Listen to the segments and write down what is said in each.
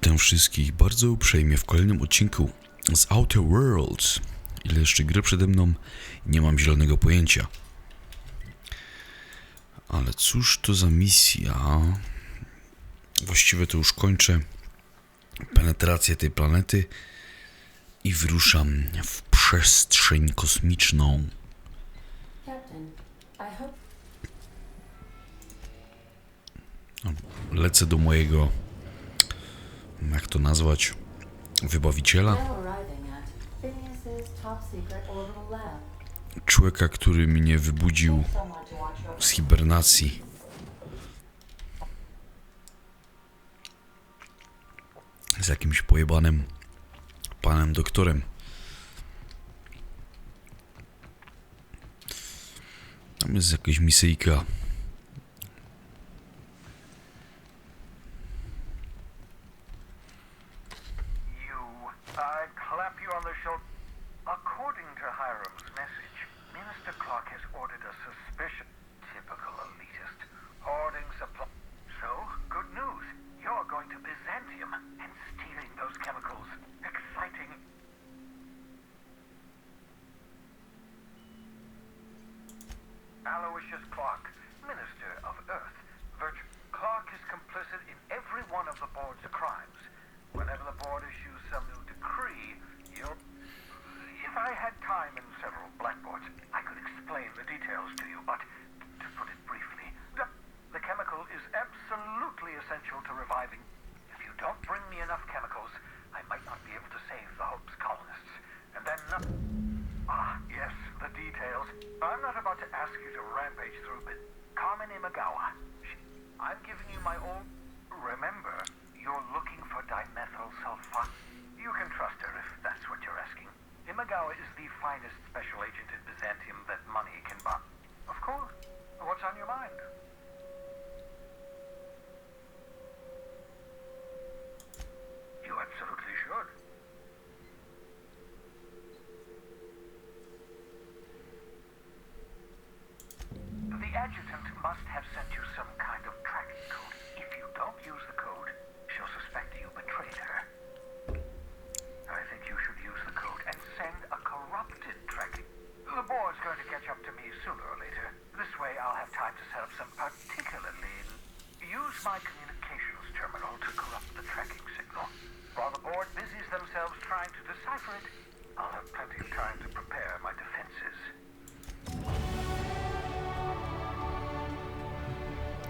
Witam wszystkich bardzo uprzejmie w kolejnym odcinku z Outer Worlds. Ile jeszcze gry przede mną, nie mam zielonego pojęcia. Ale cóż to za misja? Właściwie to już kończę penetrację tej planety i wyruszam w przestrzeń kosmiczną. Lecę do mojego, jak to nazwać, wybawiciela. Człowieka, który mnie wybudził z hibernacji. Z jakimś pojebanym panem doktorem. Tam jest jakaś misyjka.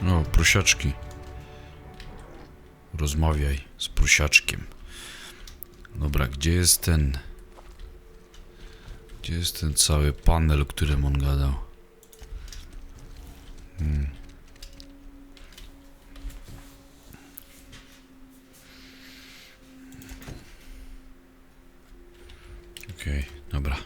No, prosiaczki. Rozmawiaj z prosiaczkiem. Dobra, gdzie jest ten cały panel, o którym on gadał? Okej, dobra.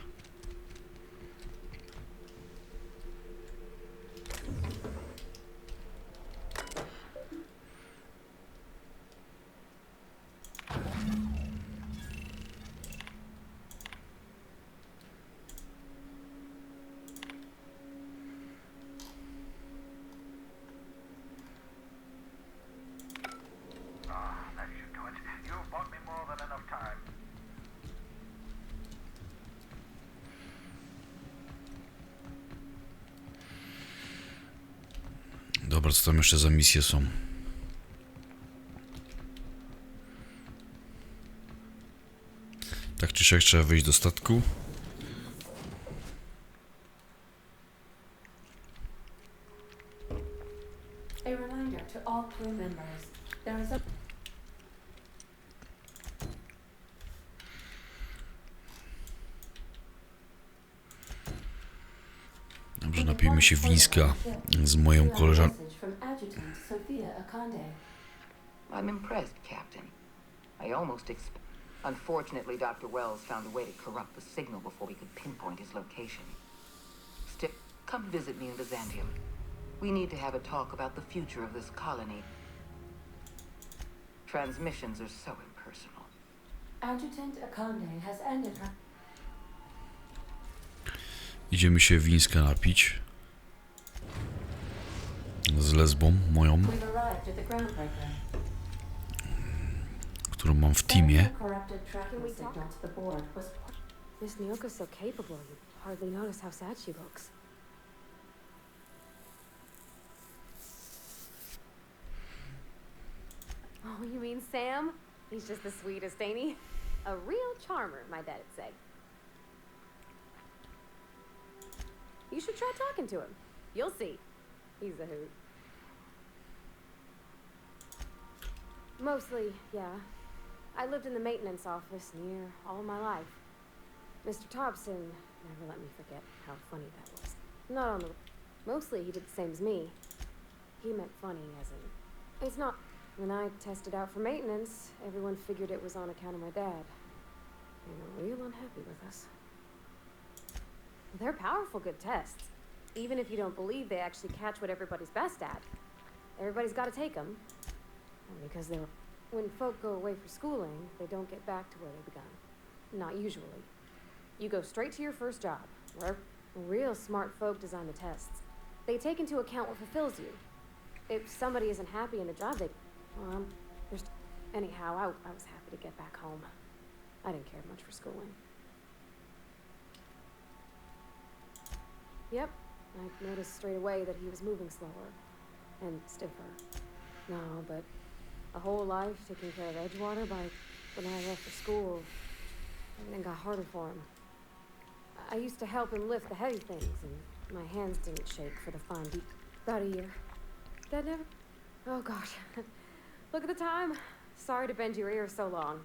Dobra, co tam jeszcze za misje są? Tak czy siak trzeba wyjść do statku. Dobrze, napijmy się wińska z moją koleżanką. I'm impressed, Captain. I almost Unfortunately, Dr. Wells found a way to corrupt the signal before we could pinpoint his location. Still, come visit me in Byzantium. We need to have a talk about the future of this colony. Transmissions are so impersonal. Adjutant Akande has ended her. Idziemy się wińska napić. Z lesbą moją. którą mam w teamie. Miss Mioko's so capable, you hardly notice how sad she looks. Oh, you mean Sam? He's just the sweetest, ain't he? A real charmer, my dad'd say. You should try talking to him. You'll see. He's a hoot. Mostly, yeah. I lived in the maintenance office near all my life. Mr. Thompson never let me forget how funny that was. Not on the... Mostly he did the same as me. He meant funny as in... It's not... When I tested out for maintenance, everyone figured it was on account of my dad. They were real unhappy with us. They're powerful good tests. Even if you don't believe they actually catch what everybody's best at. Everybody's got to take them. Because they were... When folk go away for schooling, they don't get back to where they begun. Not usually. You go straight to your first job, where real smart folk design the tests. They take into account what fulfills you. If somebody isn't happy in the job, they... Well, there's... Anyhow, I was happy to get back home. I didn't care much for schooling. Yep, I noticed straight away that he was moving slower. And stiffer. No, but a whole life taking care of Edgewater by... When I left for school, everything got harder for him. I used to help him lift the heavy things, and my hands didn't shake for the fine deep... About a year. That never... Oh, gosh. Look at the time. Sorry to bend your ear so long.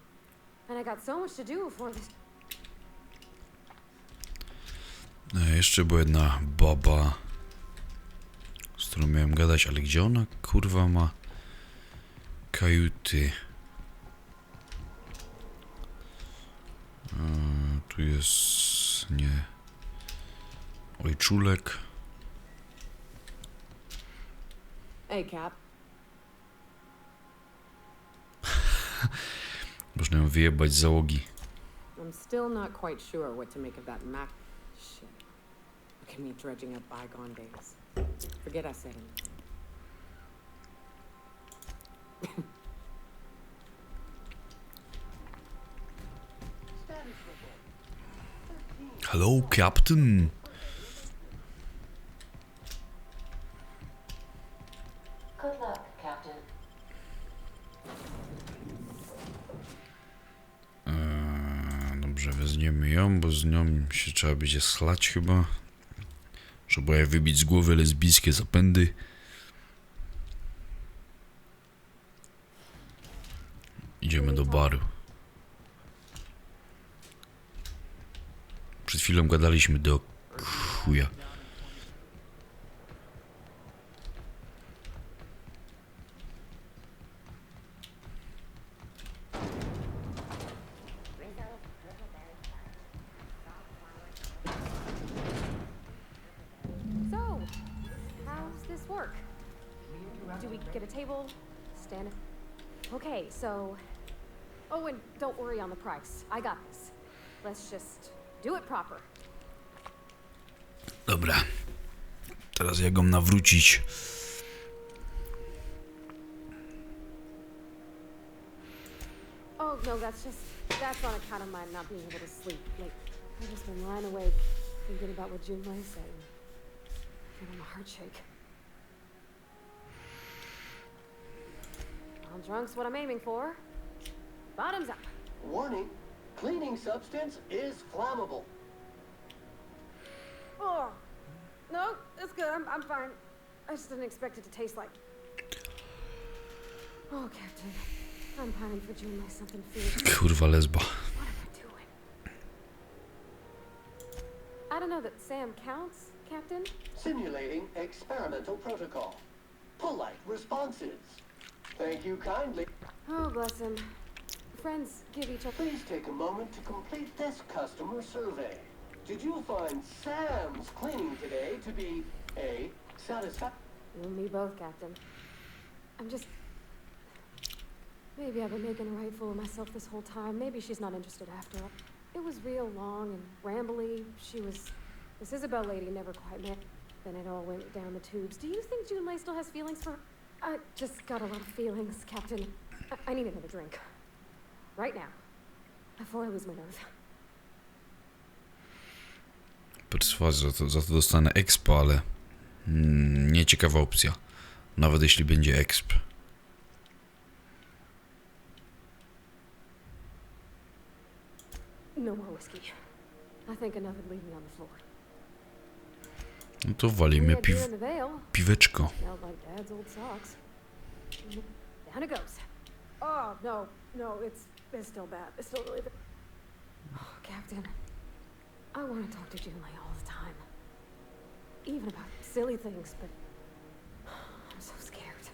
And I got so much to do before this... Jeszcze była jedna baba, z którą miałem gadać, ale gdzie ona, kurwa, ma kajuty? Tu jest... nie... ojczulek. Hey, Cap. Można ją wyjebać z załogi. I'm still not quite sure what to make of that Mac shit. Look at me dredging up bygone days. Forget I said anything. Hello, Captain. Good luck, Captain. Dobrze, weźmiemy ją, bo z nią się trzeba będzie schlać chyba. Trzeba je wybić z głowy lesbijskie zapędy. Idziemy do baru. Przed chwilą gadaliśmy do chuja. So, how's this work? Do we get a table? Stand? Okay, so... Oh, and don't worry on the price. I got this. Let's just do it proper. Dobra. Teraz jak go nawrócić? Oh, no, that's on account of my not being able to sleep. Like, I've just been lying awake, thinking about what Junlei said. Feeling my heart shake. Well, drunk's what I'm aiming for. Bottoms up. Warning, cleaning substance is flammable. Oh, no, it's good. I'm fine. I just didn't expect it to taste like... Oh, Captain. I'm pining for Junlei something fierce. Kurwa lesba. What am I doing? I don't know that Sam counts, Captain. Simulating experimental protocol. Polite responses. Thank you kindly. Oh, bless him. Friends give each other... Please take a moment to complete this customer survey. Did you find Sam's cleaning today to be A, satisfactory? You and me both, Captain. I'm just... Maybe I've been making a right fool of myself this whole time. Maybe she's not interested after all. It was real long and rambly. She was... This Isabel lady never quite met. Then it all went down the tubes. Do you think Junlei still has feelings for her? I just got a lot of feelings, Captain. I need another drink. Right now. Before I lose my nerve. Perswazja, za to dostanę expa, ale nieciekawa opcja. Nawet jeśli będzie exp. No more whiskey. I think enough would leave me on the floor. No to walimy Deer in the Vale. piweczko. Smelled like Dad's old socks. Down it goes. Oh, no, it's still bad. It's still really bad. Oh, Captain, I want to talk to Junlei all the time. Even about silly things, but I'm so scared.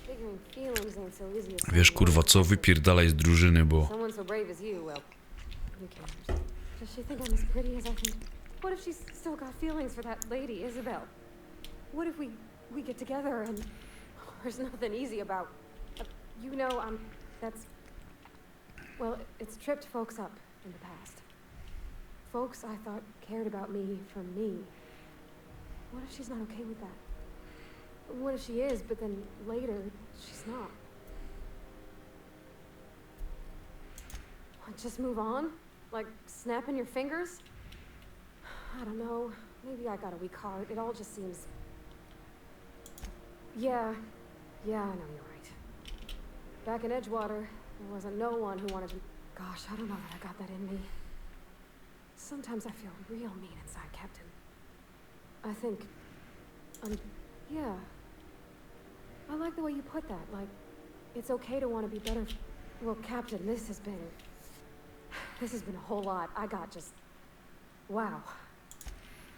Figuring feelings ain't so easy as Wiesz, kurwa, co? Wypierdalaj z drużyny, bo... someone so brave as you, well, who cares? Does she think I'm as pretty as I think? What if she's still got feelings for that lady, Isabel? What if we get together and there's nothing easy about... you know, that's... well, it's tripped folks up in the past. Folks I thought cared about me for me. What if she's not okay with that? What if she is, but then later, she's not? Just move on? Like, snapping your fingers? I don't know. Maybe I got a weak heart. It all just seems... Yeah, I know you're right. Back in Edgewater, there wasn't no one who wanted to... Gosh, I don't know that I got that in me. Sometimes I feel real mean inside, Captain. I think... yeah. I like the way you put that, like, it's okay to want to be better... Well, Captain, this has been a whole lot. I got just... wow.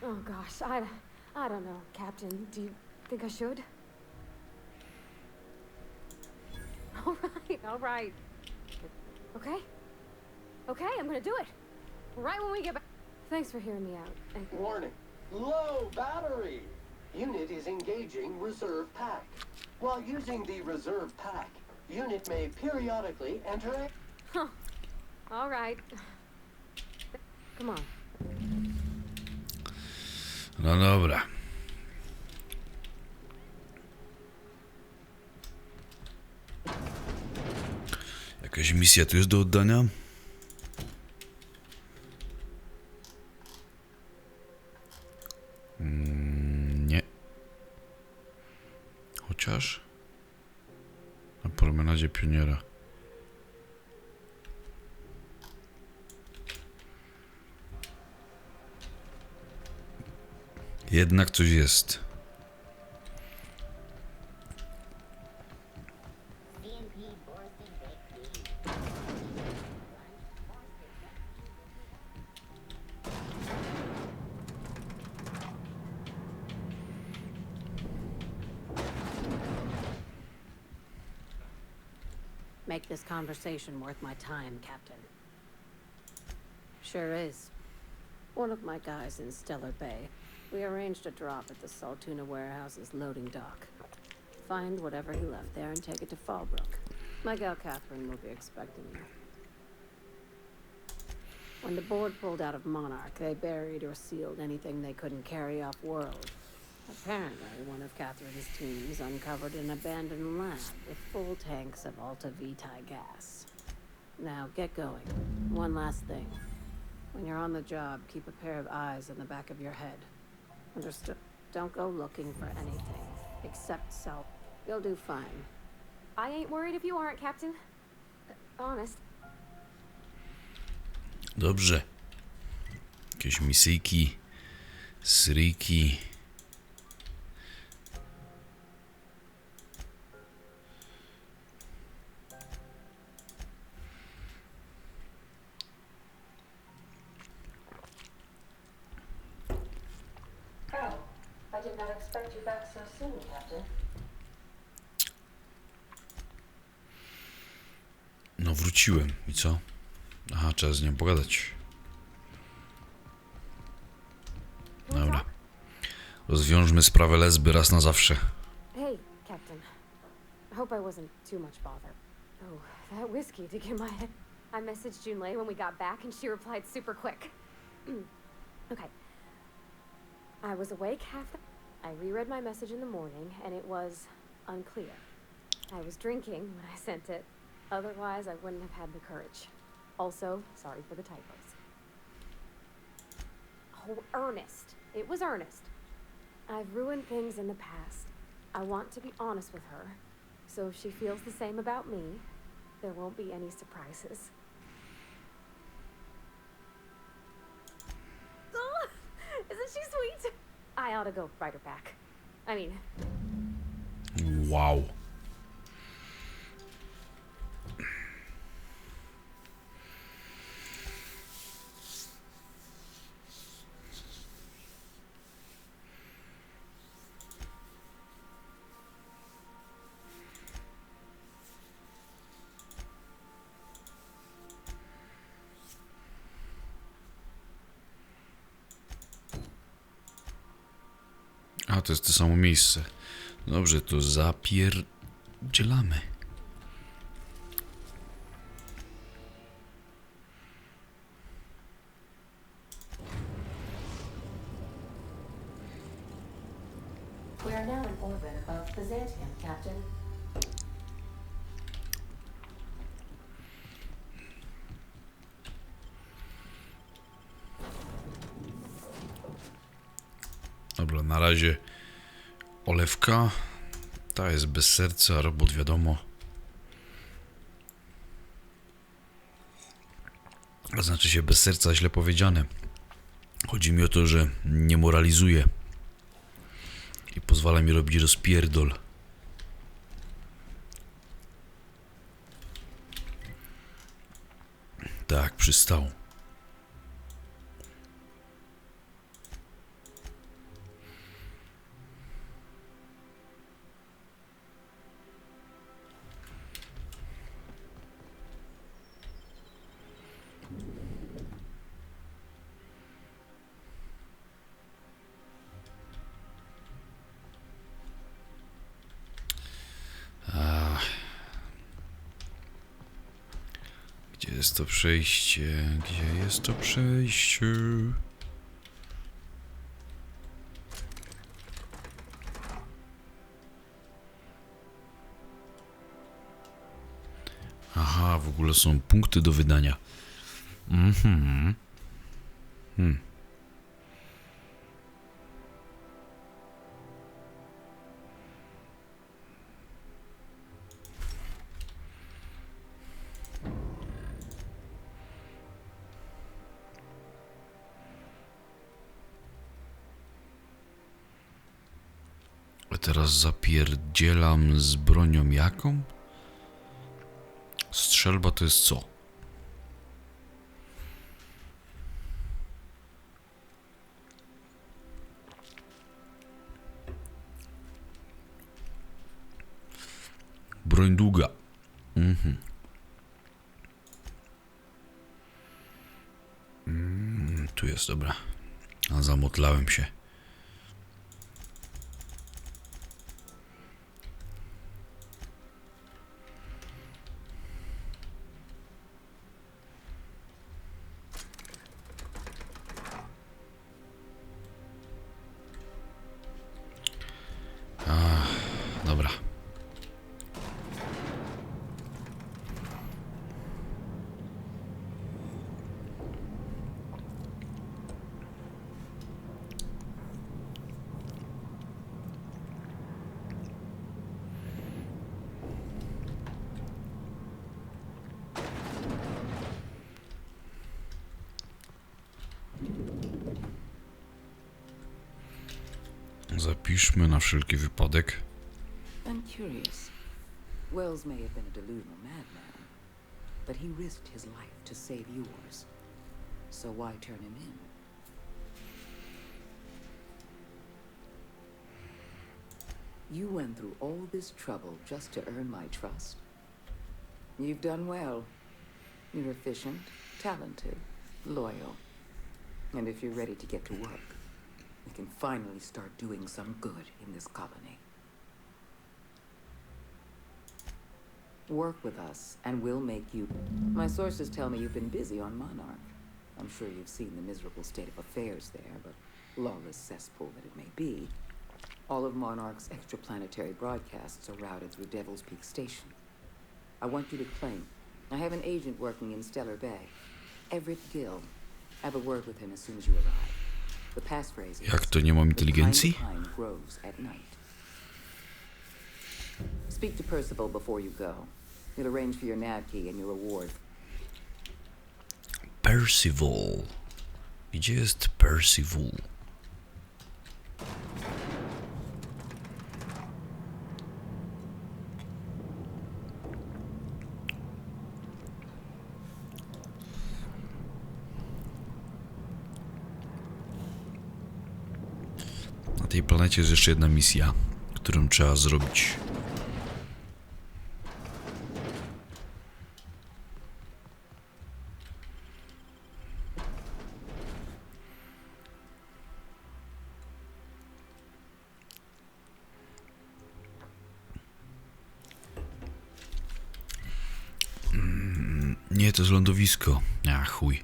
Oh, gosh, I don't know, Captain. Do you think I should? All right. Okay, I'm gonna do it. Right when we get back. Thanks for hearing me out. And Warning. Low battery. Unit is engaging reserve pack. While using the reserve pack, unit may periodically enter a... all right. Come on. No dobra. Jakaś misja tu jest do oddania? Nie. Chociaż... na promenadzie pioniera. Jednak coś jest. Make this conversation worth my time, Captain. Sure is. One of my guys in Stellar Bay. We arranged a drop at the Saltuna warehouse's loading dock. Find whatever he left there and take it to Fallbrook. My gal Catherine will be expecting you. When the board pulled out of Monarch, they buried or sealed anything they couldn't carry off-world. Apparently, one of Catherine's teams uncovered an abandoned lab with full tanks of Alta Vitae gas. Now, get going. One last thing. When you're on the job, keep a pair of eyes in the back of your head. Understood? Don't go looking for anything, except self. You'll do fine. I ain't worried if you aren't, Captain. Honest. Dobrze. Jakieś misyjki, sryjki. I did not expect you back so soon, Captain. No wróciłem. I co? Aha, trzeba z nią pogadać. Dobra. Rozwiążmy sprawę lesby raz na zawsze. Hey, Captain. I hope I wasn't too much bother. Oh, that whiskey did get my head. I messaged Junlei when we got back, and she replied super quick. Okay. I was awake half the... I reread my message in the morning, and it was unclear. I was drinking when I sent it. Otherwise, I wouldn't have had the courage. Also, sorry for the typos. Oh, Ernest. It was Ernest. I've ruined things in the past. I want to be honest with her. So if she feels the same about me, there won't be any surprises. Oh, isn't she sweet? I ought to go write her back. I mean... Wow. A, to jest to samo miejsce. Dobrze, to zapierdzielamy. We are now in orbit above Byzantium, Captain. Dobra, na razie olewka. Ta jest bez serca, robot wiadomo. A znaczy się bez serca, źle powiedziane. Chodzi mi o to, że nie moralizuje i pozwala mi robić rozpierdol. Tak, przystał. Gdzie jest to przejście? Gdzie jest to przejście? Aha, w ogóle są punkty do wydania. A teraz zapierdzielam z bronią jaką? Strzelba to jest co? Broń długa. Tu jest, dobra. A zamotlałem się. Dobra. Zapiszmy na wszelki wypadek. I'm curious. Wells may have been a delusional madman, but he risked his life to save yours. So why turn him in? You went through all this trouble just to earn my trust? You've done well. You're efficient, talented, loyal. And if you're ready to get to work, we can finally start doing some good in this colony. Work with us, and we'll make you... My sources tell me you've been busy on Monarch. I'm sure you've seen the miserable state of affairs there, but lawless cesspool that it may be, all of Monarch's extraplanetary broadcasts are routed through Devil's Peak Station. I want you to claim. I have an agent working in Stellar Bay. Everett Gill. Have a word with him as soon as you arrive. The passphrase is, Jak to nie mam inteligencji? "The kind of pine grows at night." Speak to Percival before you go. He'll arrange for your nav key and your reward. Percival. Gdzie jest Percival? Na tej planecie jest jeszcze jedna misja, którą trzeba zrobić. Nie, to jest lądowisko. A chuj.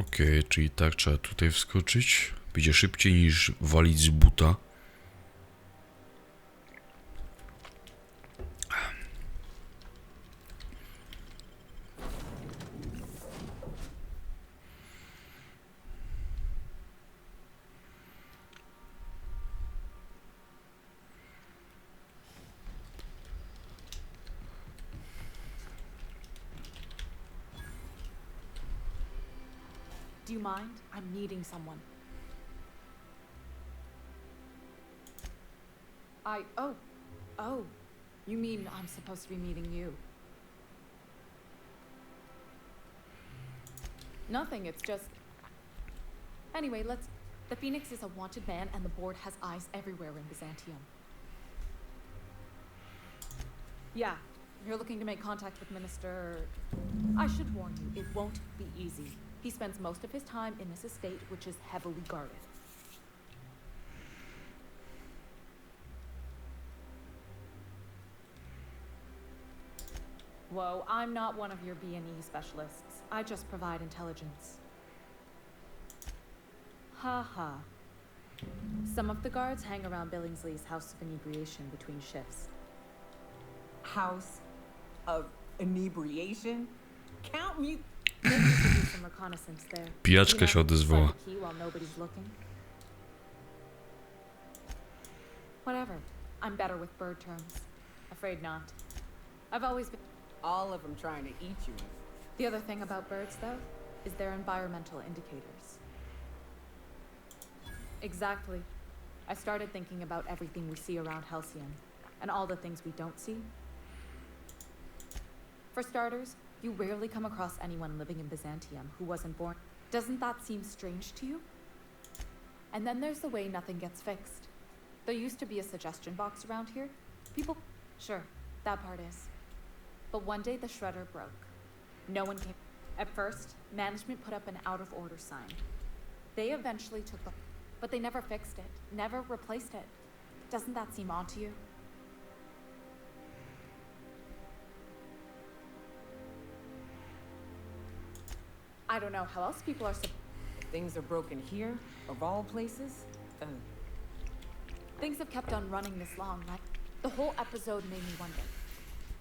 Okej, czyli tak, trzeba tutaj wskoczyć. Będzie szybciej niż walić z buta. Do you mind? I'm meeting someone. Oh. You mean I'm supposed to be meeting you? Nothing, it's just... Anyway, the Phoenix is a wanted man and the board has eyes everywhere in Byzantium. Yeah, you're looking to make contact with Minister... I should warn you, it won't be easy. He spends most of his time in this estate, which is heavily guarded. Whoa, I'm not one of your B&E specialists. I just provide intelligence. Ha. Some of the guards hang around Billingsley's House of Inebriation between shifts. House of Inebriation? Count me... Maybe we could do some reconnaissance there. Pijaczka się odezwała. Find a key while nobody's looking. Whatever. I'm better with bird terms. Afraid not. I've always been... All of them trying to eat you. The other thing about birds, though, is their environmental indicators. Exactly. I started thinking about everything we see around Halcyon, and all the things we don't see. For starters, you rarely come across anyone living in Byzantium who wasn't born. Doesn't that seem strange to you? And then there's the way nothing gets fixed. There used to be a suggestion box around here. People... Sure, that part is. But one day the shredder broke. No one came. At first, management put up an out-of-order sign. They eventually took the... But they never fixed it, never replaced it. Doesn't that seem odd to you? I don't know how else people are Things are broken here, of all places. Things have kept on running this long, right? The whole episode made me wonder.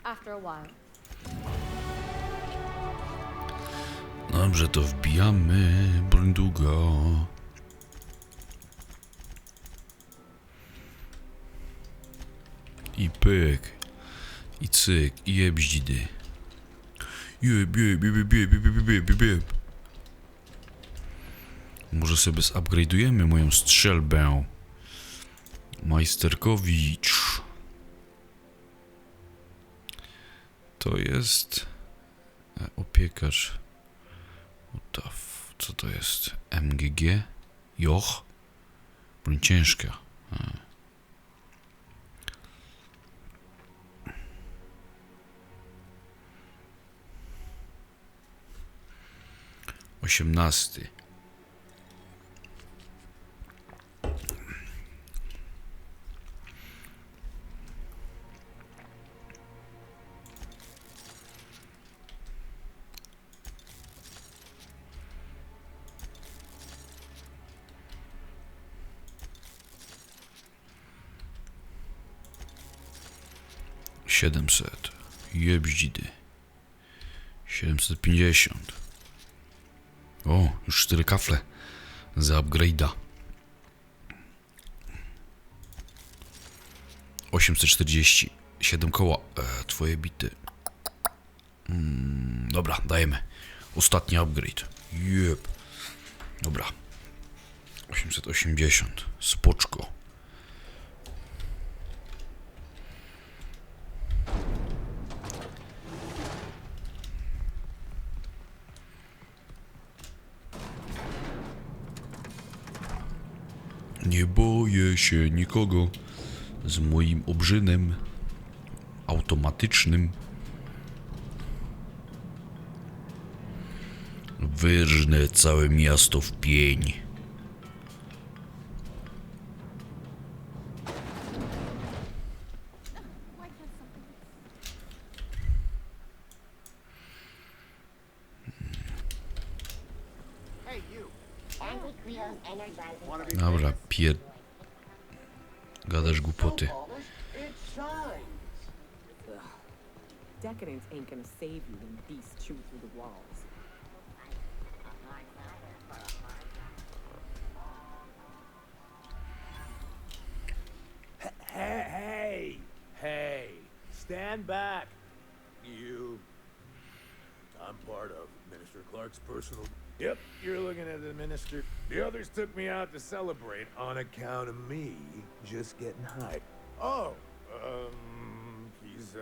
After a while. Dobrze, to wbijamy. Broń długo. I pyk. I cyk. I jebździdy. Jeb. Może sobie zupgrade'ujemy moją strzelbę. Majsterkowicz. To jest opiekarz. Co to jest? MGG? Joch? Broń ciężka. 18. Siedemset. Jebździdy. 750. O, już 4 kafle za upgrade'a. 840. 7 koła. Twoje bity. Dobra, dajemy. Ostatni upgrade. Jeb. Dobra. 880. Spoczko. Nie boję się nikogo z moim obrzynem automatycznym. Wyrżnę całe miasto w pień. Dobra, gadasz głupoty. Decadence ain't gonna save you when beasts chew through the walls. Hey, stand back. You. I'm part of Minister Clark's personal. Yep, you're looking at the minister. The others took me out to celebrate on account of me just getting high. Oh, he's,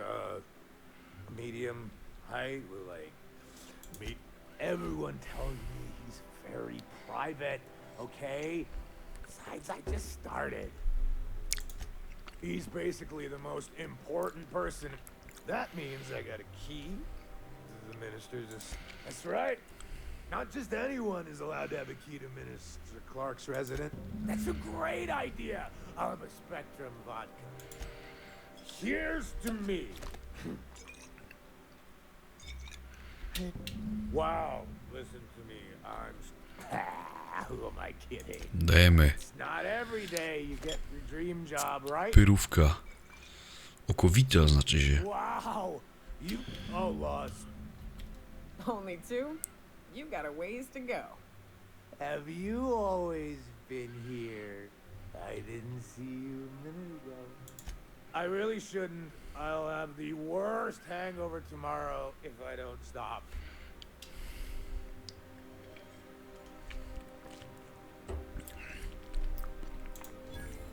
medium height with, like, everyone tells me he's very private, okay? Besides, I just started. He's basically the most important person. That means I got a key to the minister's. That's right. Not just anyone is allowed to have a key to Minister Clark's residence. That's a great idea. I'll have a Spectrum vodka. Here's to me. Wow, listen to me. Who am I kidding? Dajemy. It's not every day you get your dream job, right? Pyrówka. Okowita znaczy się. Wow, you lost. Only 2? You got a ways to go. Have you always been here? I didn't see you a minute ago. I really shouldn't. I'll have the worst hangover tomorrow if I don't stop.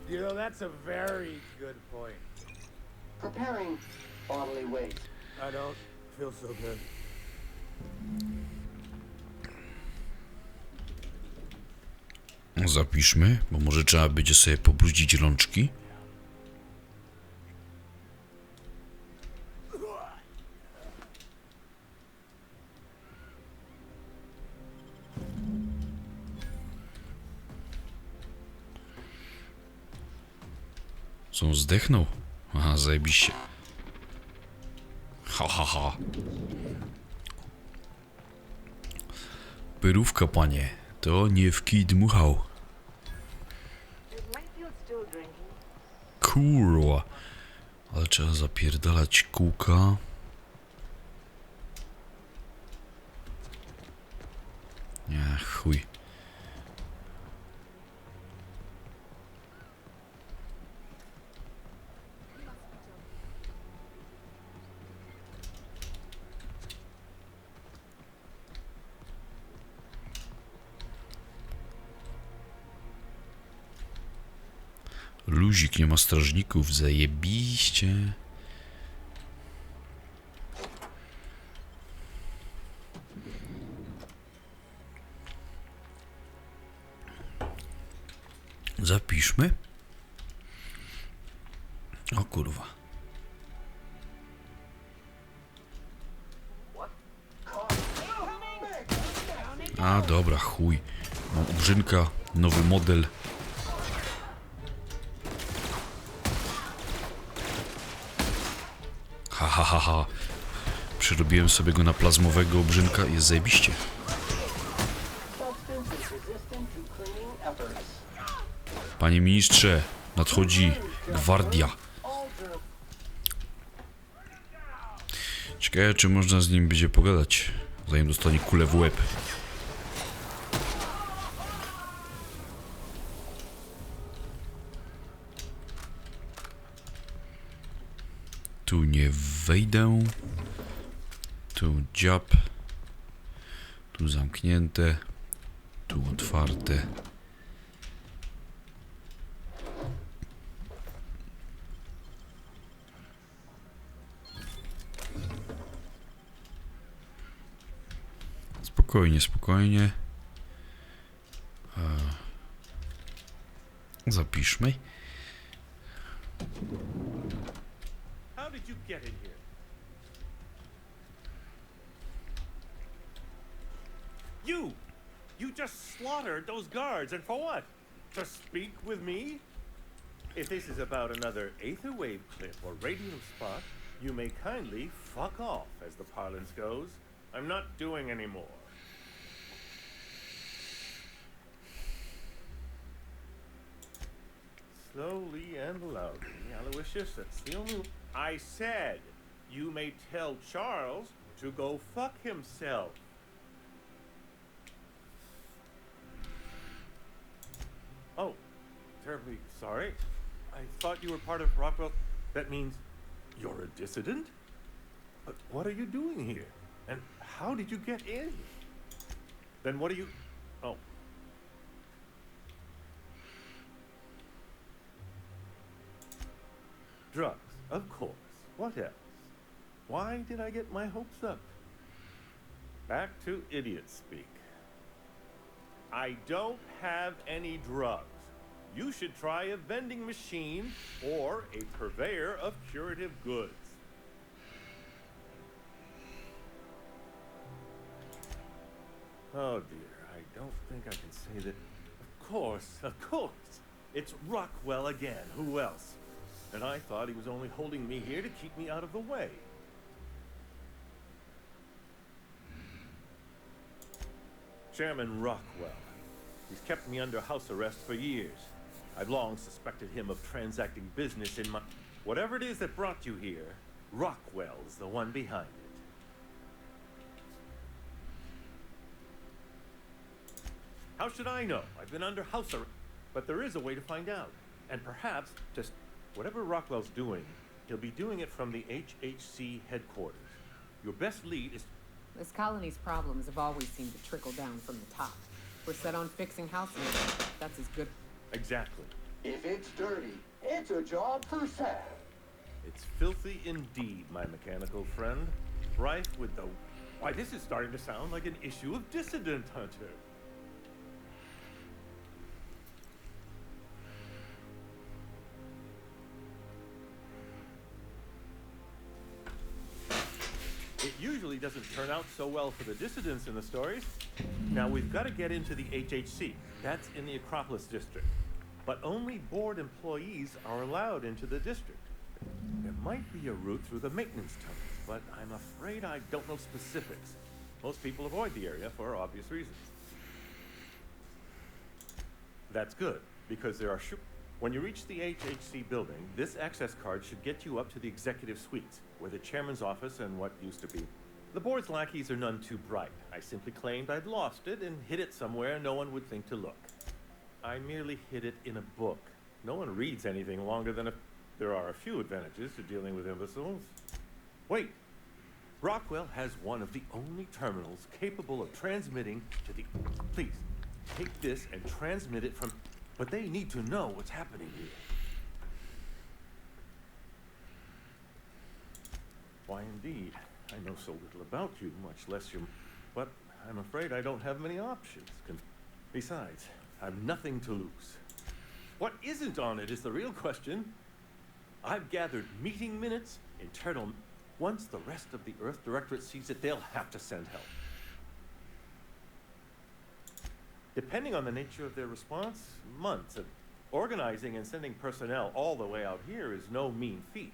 You know, that's a very good point. Preparing bodily waste. I don't feel so good. Zapiszmy, bo może trzeba będzie sobie pobrudzić rączki. Co on zdechnął? Aha, zajebiście. Ha, ha, ha. Pyrówka, panie. To nie w kij dmuchał. Kurwa. Ale trzeba zapierdalać kółka. Nie, chuj. Luzik, nie ma strażników, zajebiście. Zapiszmy. O kurwa. A dobra, chuj. Mam obrzynka, nowy model. Ha, ha, ha, ha. Przerobiłem sobie go na plazmowego obrzynka i jest zajebiście. Panie ministrze, nadchodzi gwardia. Ciekawe, czy można z nim będzie pogadać, zanim dostanie kulę w łeb. Tu nie wejdę. Tu dziab. Tu zamknięte. Tu otwarte. Spokojnie, spokojnie. Zapiszmy. How did you get in here? You just slaughtered those guards, and for what? To speak with me? If this is about another aether wave clip or radio spot, you may kindly fuck off, as the parlance goes. I'm not doing any more. Slowly and loudly, Aloysius, that's the only... I said, you may tell Charles to go fuck himself. Oh, terribly sorry. I thought you were part of Rockwell. That means you're a dissident? But what are you doing here? And how did you get in? Then what are you... Oh. Drugs, of course. What else? Why did I get my hopes up? Back to idiot speak. I don't have any drugs. You should try a vending machine or a purveyor of curative goods. Oh dear, I don't think I can say that. Of course. It's Rockwell again. Who else? And I thought he was only holding me here to keep me out of the way. Chairman Rockwell. He's kept me under house arrest for years. I've long suspected him of transacting business in my... Whatever it is that brought you here, Rockwell's the one behind it. How should I know? I've been under house arrest. But there is a way to find out. And perhaps, just whatever Rockwell's doing, he'll be doing it from the HHC headquarters. Your best lead is... This colony's problems have always seemed to trickle down from the top. We're set on fixing houses. That's as good... Exactly. If it's dirty, it's a job for Sam. It's filthy indeed, my mechanical friend. Rife with the... Why, this is starting to sound like an issue of Dissident Hunter. It usually doesn't turn out so well for the dissidents in the stories. Now, we've got to get into the HHC. That's in the Acropolis district. But only board employees are allowed into the district. There might be a route through the maintenance tunnels, but I'm afraid I don't know specifics. Most people avoid the area for obvious reasons. That's good, because there are... When you reach the HHC building, this access card should get you up to the executive suites, where the chairman's office and what used to be. The board's lackeys are none too bright. I simply claimed I'd lost it and hid it somewhere no one would think to look. I merely hid it in a book. No one reads anything longer than a... There are a few advantages to dealing with imbeciles. Wait! Rockwell has one of the only terminals capable of transmitting to the... Please, take this and transmit it from... But they need to know what's happening here. Why indeed? I know so little about you, much less your... But I'm afraid I don't have many options. Besides, I've nothing to lose. What isn't on it is the real question. I've gathered meeting minutes, internal... Once the rest of the Earth Directorate sees it, they'll have to send help. Depending on the nature of their response, months of organizing and sending personnel all the way out here is no mean feat.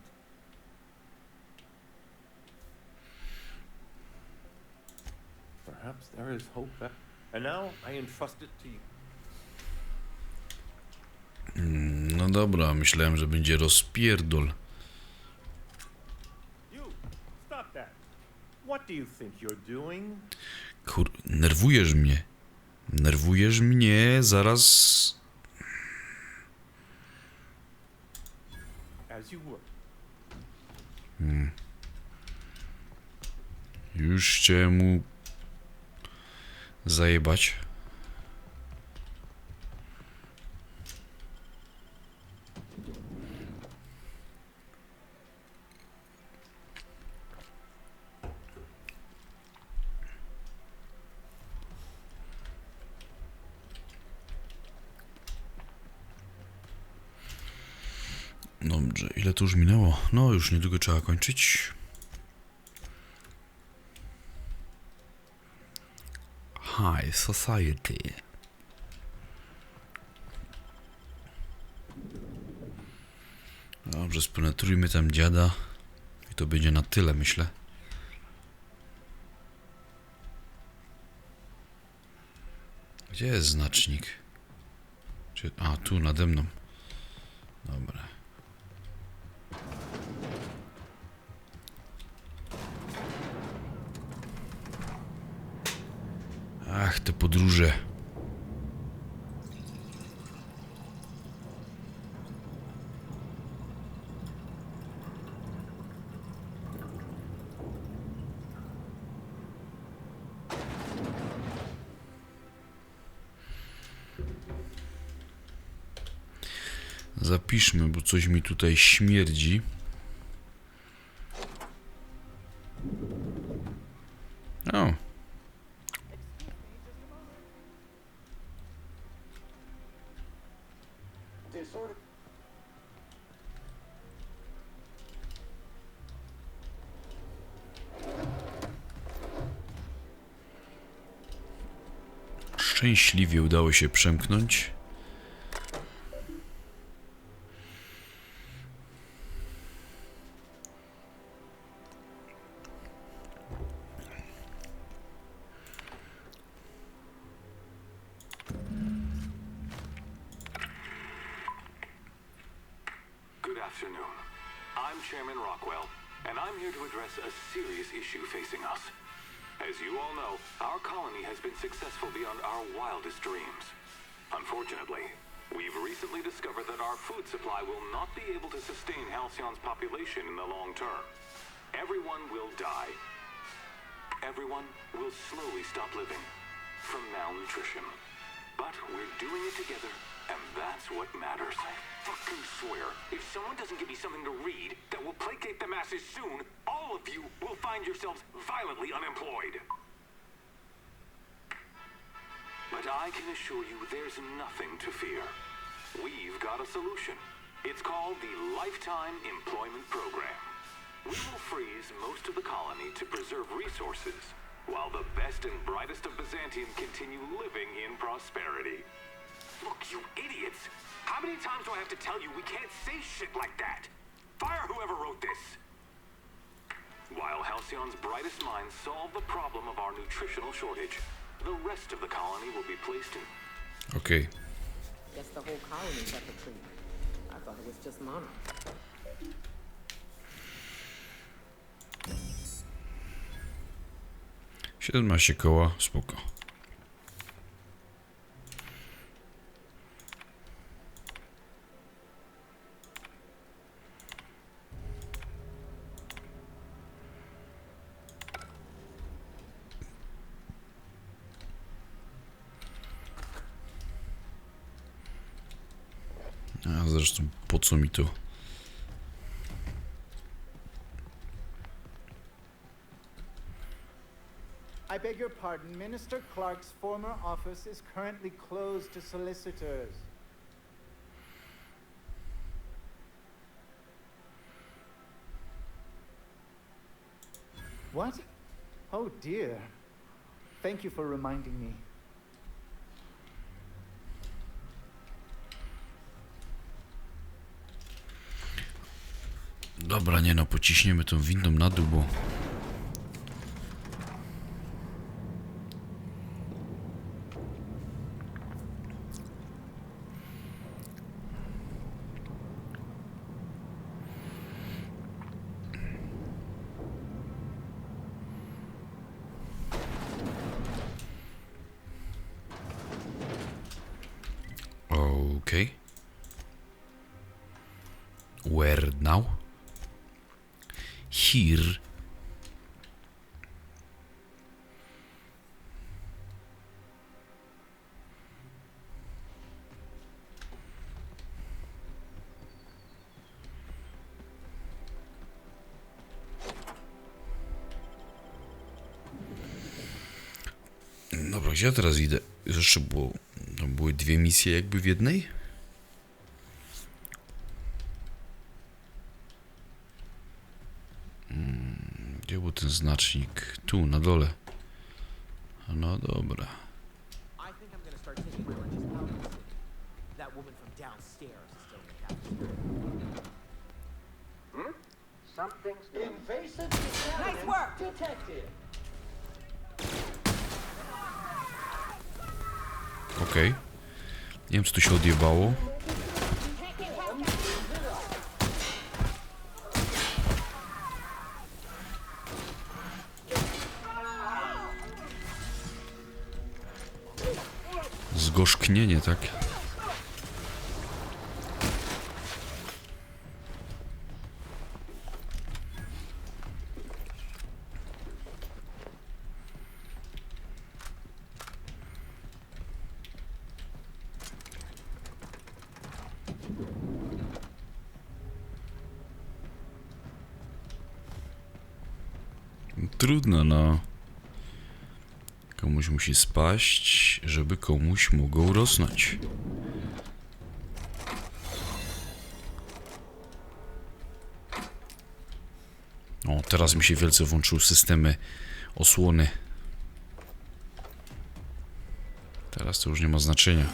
Perhaps there is hope that... And now I entrust it to you. No dobra, myślałem, że będzie rozpierdol. You, stop that. What do you think you're doing? Nerwujesz mnie. Nerwujesz mnie, zaraz... As you were. Już chciałem mu zajebać. Dobrze, ile to już minęło? No, już niedługo trzeba kończyć. High Society. Dobrze, spenetrujmy tam dziada. I to będzie na tyle, myślę. Gdzie jest znacznik? A, tu nade mną. Dobra. Ach, te podróże. Zapiszmy, bo coś mi tutaj śmierdzi. O. Szczęśliwie udało się przemknąć. Good afternoon. I'm Chairman Rockwell, and I'm here to address a serious issue facing us. As you all know, our colony has been successful beyond our wildest dreams. Unfortunately, we've recently discovered that our food supply will not be able to sustain Halcyon's population in the long term. Everyone will die. Everyone will slowly stop living from malnutrition. But we're doing it together, and that's what matters. I fucking swear, if someone doesn't give me something to read that will placate the masses soon, all of you will find yourselves violently unemployed. But I can assure you there's nothing to fear. We've got a solution. It's called the Lifetime Employment Program. We will freeze most of the colony to preserve resources, while the best and brightest of Byzantium continue living in prosperity. Look, you idiots! How many times do I have to tell you we can't say shit like that? Fire whoever wrote this! While Halcyon's brightest minds solve the problem of our nutritional shortage, the rest of the colony will be placed in... Okay. Guess the whole colony got the treatment. I thought it was just Monarch. 17 koła, spoko. A zresztą po co mi to? beg your pardon. Minister Clark's former office is currently closed to solicitors. What? Oh dear. Thank you for reminding me. Dobra, nie no, pociśniemy tą windą na dół, bo... Okay. Where now? Here. Dobra, gdzie ja teraz idę? Jeszcze było... To były dwie misje jakby w jednej? Gdzie był ten znacznik? Tu, na dole. No dobra. Invasive contaminants detected. Okej. Nie wiem, co tu się odjebało. Zgorzknienie, tak? Trudno, no. Komuś musi spaść, żeby komuś mogło rosnąć. O, teraz mi się wielce włączyły systemy osłony. Teraz to już nie ma znaczenia.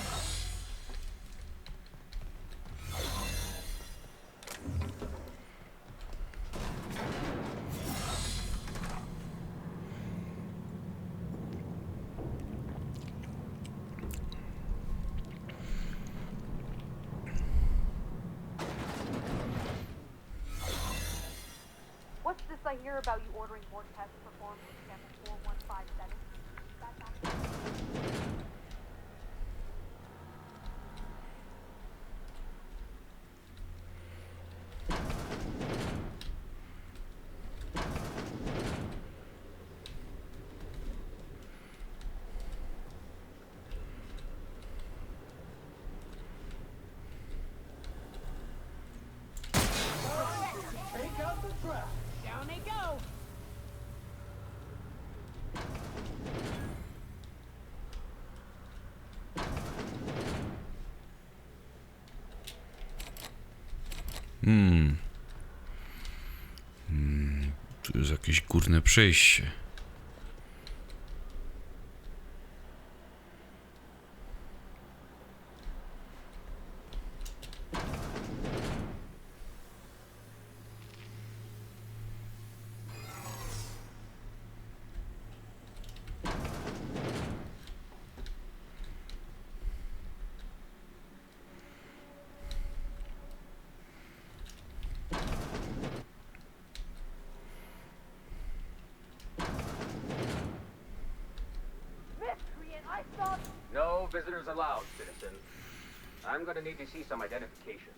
What's this I hear about you ordering more tests performed with sample 4157? Take out the trap. Down they go. Tu jest jakieś górne przejście. Miscreant, I saw... No visitors allowed, citizen. I'm gonna need to see some identification.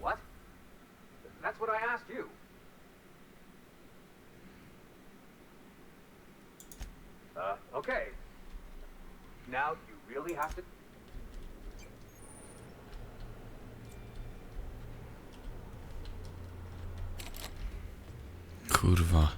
What? That's what I asked you. Okay. Now you really have to... Kurwa.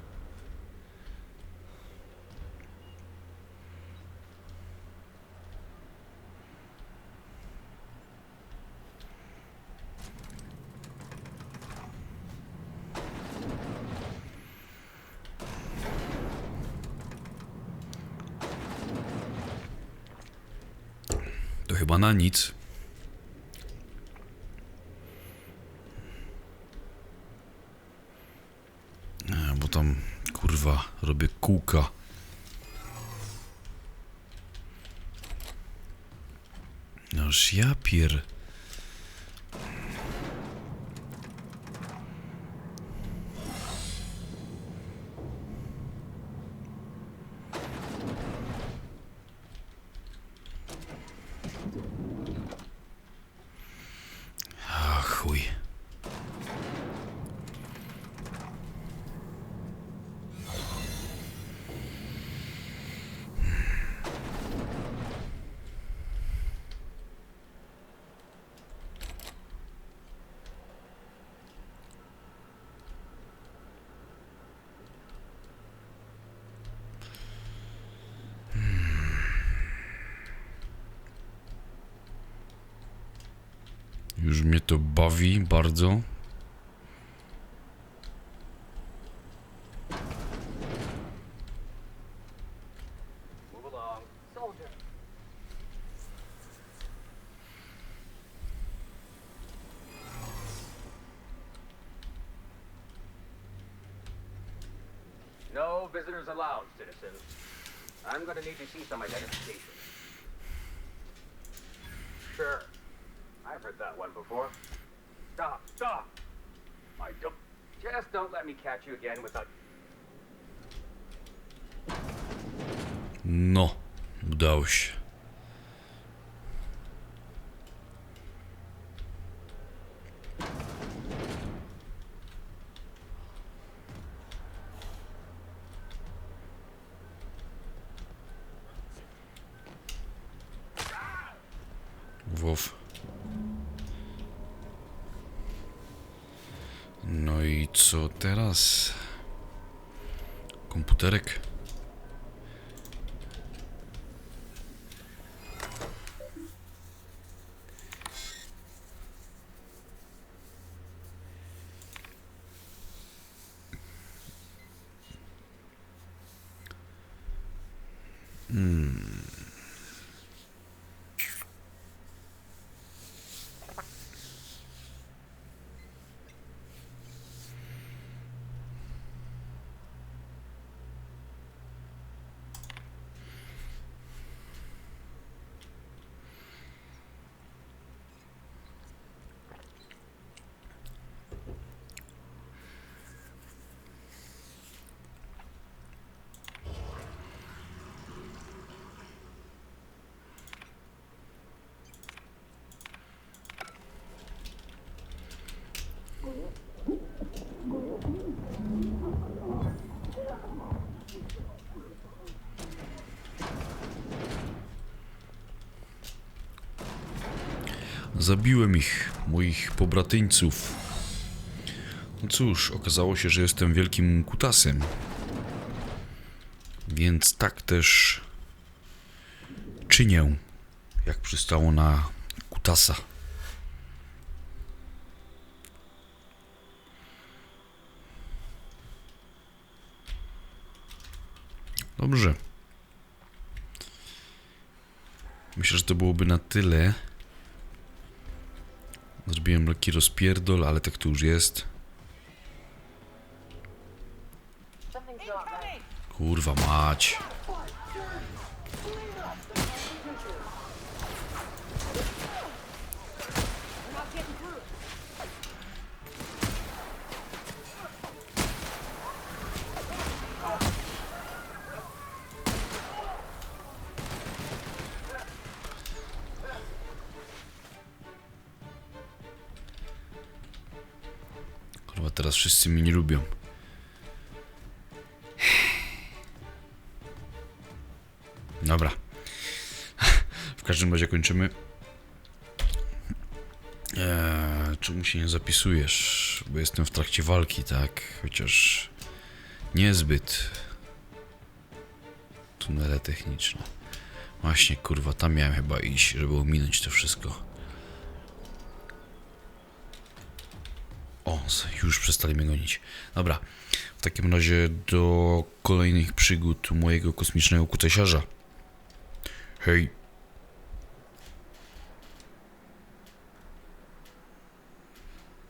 To chyba na nic. Bo tam, kurwa, robię kółka. Noż ja pier... A chuj. Już mnie to bawi bardzo. Move along. Soldier. No visitors allowed, citizen. I'm gonna need to see some identification. Sure. I've heard that one before. Stop, stop! Just don't let me catch you again without... No, udało się. Wow. No i co teraz? Komputerek. Zabiłem ich, moich pobratyńców. No cóż, okazało się, że jestem wielkim kutasem. Więc tak też czynię, jak przystało na kutasa. Dobrze. Myślę, że to byłoby na tyle. Zrobiłem lekki rozpierdol, ale tak to już jest. Kurwa mać. Kurwa, teraz wszyscy mnie nie lubią. Dobra. W każdym razie kończymy. Czemu się nie zapisujesz? Bo jestem w trakcie walki, tak? Chociaż niezbyt. Tunele techniczne. Właśnie, kurwa, tam miałem chyba iść, żeby ominąć to wszystko. O, już przestali mnie gonić. Dobra, w takim razie do kolejnych przygód mojego kosmicznego kutasiarza. Hej!